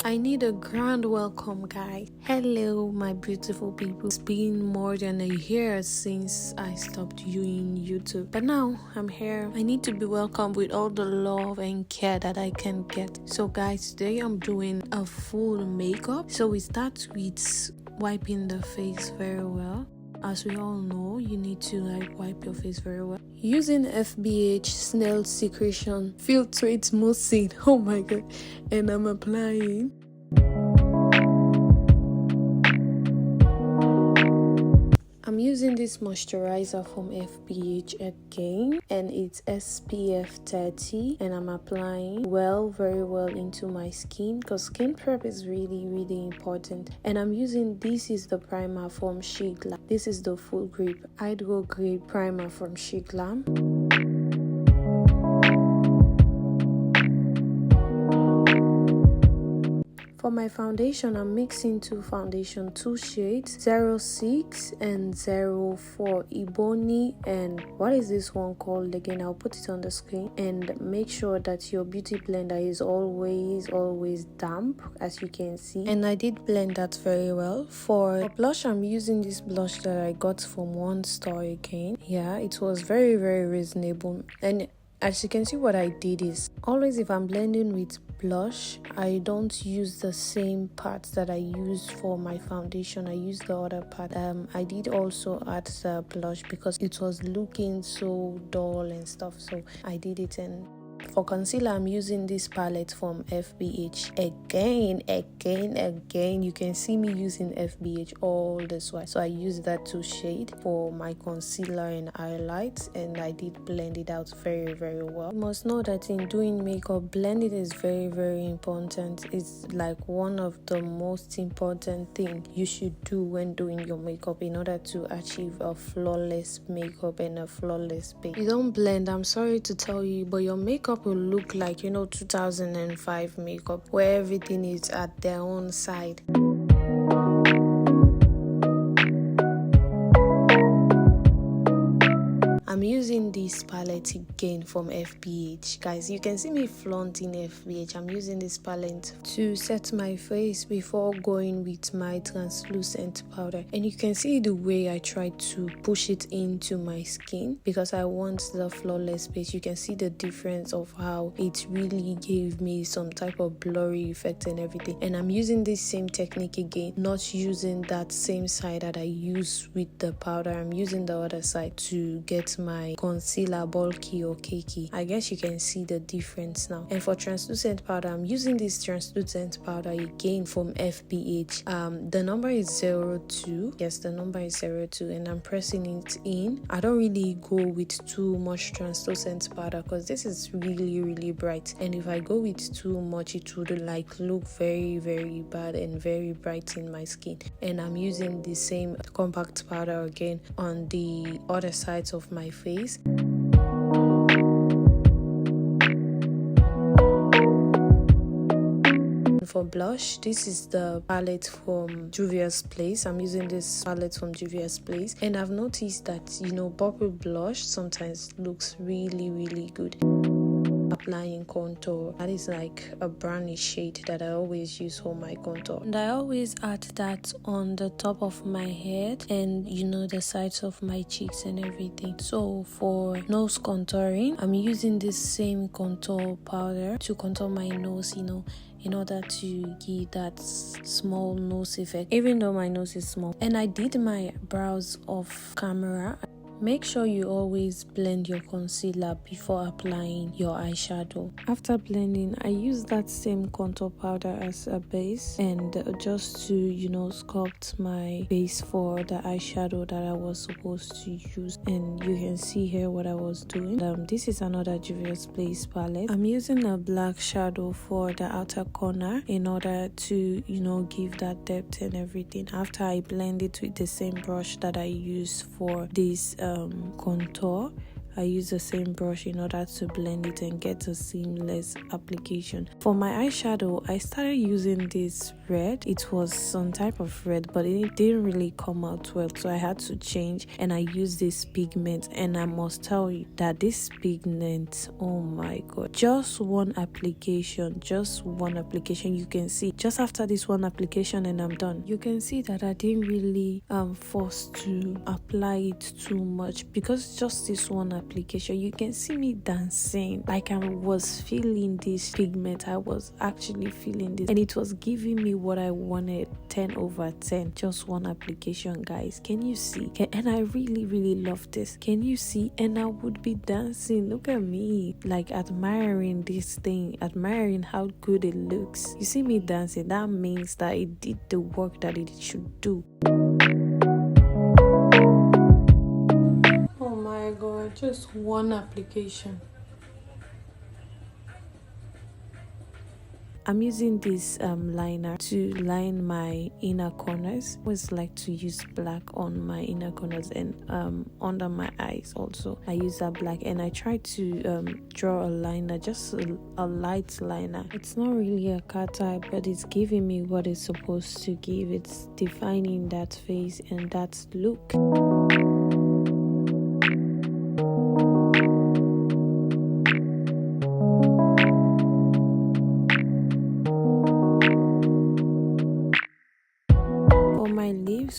I need a grand welcome, guys. Hello, my beautiful people. It's been more than a year since I stopped doing YouTube, but now I'm here. I need to be welcomed with all the love and care that I can get. So guys, today I'm doing a full makeup. So we start with wiping the face very well. As we all know, you need to wipe your face very well. Using FBH snail secretion filtrate mousse. Oh my god. And I'm applying. I'm using this moisturizer from FBH again, and it's SPF 30, and I'm applying very well into my skin because skin prep is really important. And I'm using, this is the primer from Shiglam. This is the full grip hydro grade primer from Shiglam. For my foundation, I'm mixing two shades, 06 and 04, Ebony, and what is this one called again? I'll put it on the screen. And make sure that your beauty blender is always damp, as you can see. And I did blend that very well. For blush, I'm using this blush that I got from one store again. Yeah, it was very reasonable. And as you can see, what I did is, always if I'm blending with blush, I don't use the same parts that I use for my foundation. I use the other part. I did also add the blush because it was looking so dull and stuff, so I did it. And for concealer, I'm using this palette from FBH again. You can see me using FBH all this while, so I use that 2 shade for my concealer and highlights, and I did blend it out very well. You must know that in doing makeup, blending is very important. It's like one of the most important thing you should do when doing your makeup in order to achieve a flawless makeup and a flawless base. You don't blend, I'm sorry to tell you, but your makeup will look like 2005 makeup, where everything is at their own side. I'm using this palette again from FBH. Guys, you can see me flaunting FBH. I'm using this palette to set my face before going with my translucent powder. And you can see the way I try to push it into my skin because I want the flawless base. You can see the difference of how it really gave me some type of blurry effect and everything. And I'm using this same technique again, not using that same side that I use with the powder. I'm using the other side to get my concealer bulky or cakey. I guess you can see the difference now. And for translucent powder, I'm using this translucent powder again from FBH. The number is 02. Yes, the number is 02, and I'm pressing it in. I don't really go with too much translucent powder because this is really bright, and if I go with too much, it would look very bad and very bright in my skin. And I'm using the same compact powder again on the other sides of my face. For blush, this is the palette from Juvia's Place. I'm using this palette from Juvia's Place, and I've noticed that purple blush sometimes looks really good. Applying contour, that is like a brownish shade that I always use for my contour, and I always add that on the top of my head and the sides of my cheeks and everything. So for nose contouring, I'm using this same contour powder to contour my nose, in order to give that small nose effect, even though my nose is small. And I did my brows off camera. Make sure you always blend your concealer before applying your eyeshadow. After blending, I use that same contour powder as a base, and just to sculpt my base for the eyeshadow that I was supposed to use. And you can see here what I was doing. This is another Juvia's Place palette. I'm using a black shadow for the outer corner in order to give that depth and everything. After I blend it with the same brush that I use for this contour, I use the same brush in order to blend it and get a seamless application. For my eyeshadow, I started using this red. It was some type of red, but it didn't really come out well, so I had to change, and I used this pigment. And I must tell you that this pigment, oh my god, just one application, you can see just after this one application and I'm done. You can see that I didn't really force to apply it too much, because just this one application, you can see me dancing like I was feeling this pigment. I was actually feeling this, and it was giving me what I wanted. 10/10, just one application, guys. Can you see? And I really love this. Can you see? And I would be dancing. Look at me, like admiring this thing, admiring how good it looks. You see me dancing, that means that it did the work that it should do. Oh my god, just one application. I'm using this liner to line my inner corners. I always like to use black on my inner corners and under my eyes also. I use that black, and I try to draw a liner, just a light liner. It's not really a cat eye, but it's giving me what it's supposed to give. It's defining that face and that look.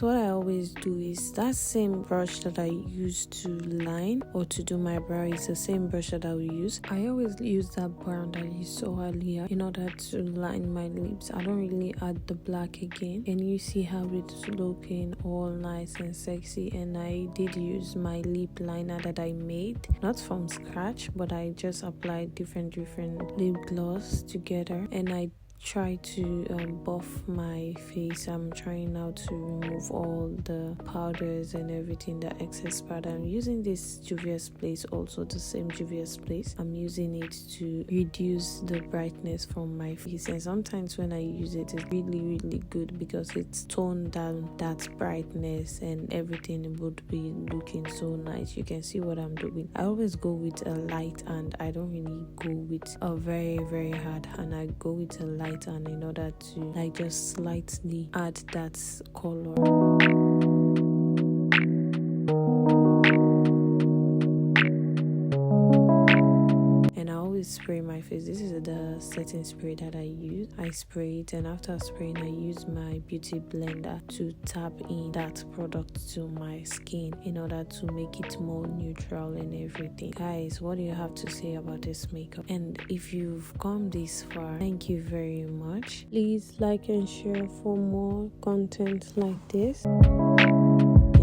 What I always do is that same brush that I use to line or to do my brow is the same brush that I will use. I always use that brown that you saw earlier in order to line my lips. I don't really add the black again, and you see how it's looking all nice and sexy. And I did use my lip liner that I made, not from scratch, but I just applied different lip gloss together, and I try to buff my face. I'm trying now to remove all the powders and everything, the excess powder. I'm using this Juvia's Place, also the same Juvia's Place. I'm using it to reduce the brightness from my face, and sometimes when I use it, it's really good because it's toned down that brightness and everything would be looking so nice. You can see what I'm doing. I always go with a light hand. I don't really go with a very hard hand. I go with a light and in order to like just slightly add that color. And I always spray my face. This is the setting spray that I use. I spray it, and after spraying, I use my beauty blender to tap in that product to my skin in order to make it more neutral and everything. Guys, what do you have to say about this makeup? And if you've come this far, thank you very much. Please like and share for more content like this.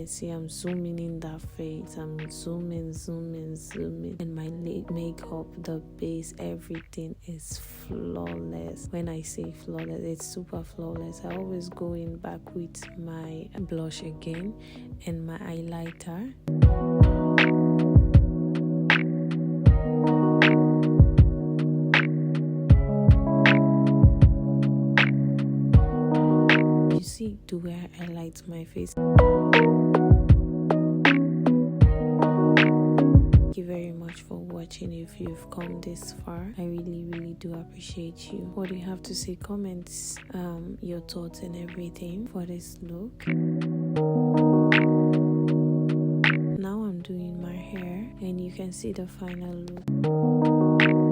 See, I'm zooming in that face. I'm zooming, and my makeup, the base, everything is flawless. When I say flawless, it's super flawless. I always go in back with my blush again and my highlighter. You see the way I highlight my face. Thank you very much for watching. If you've come this far, I really do appreciate you. What do you have to say? Comments your thoughts and everything for this look. Now I'm doing my hair, and you can see the final look.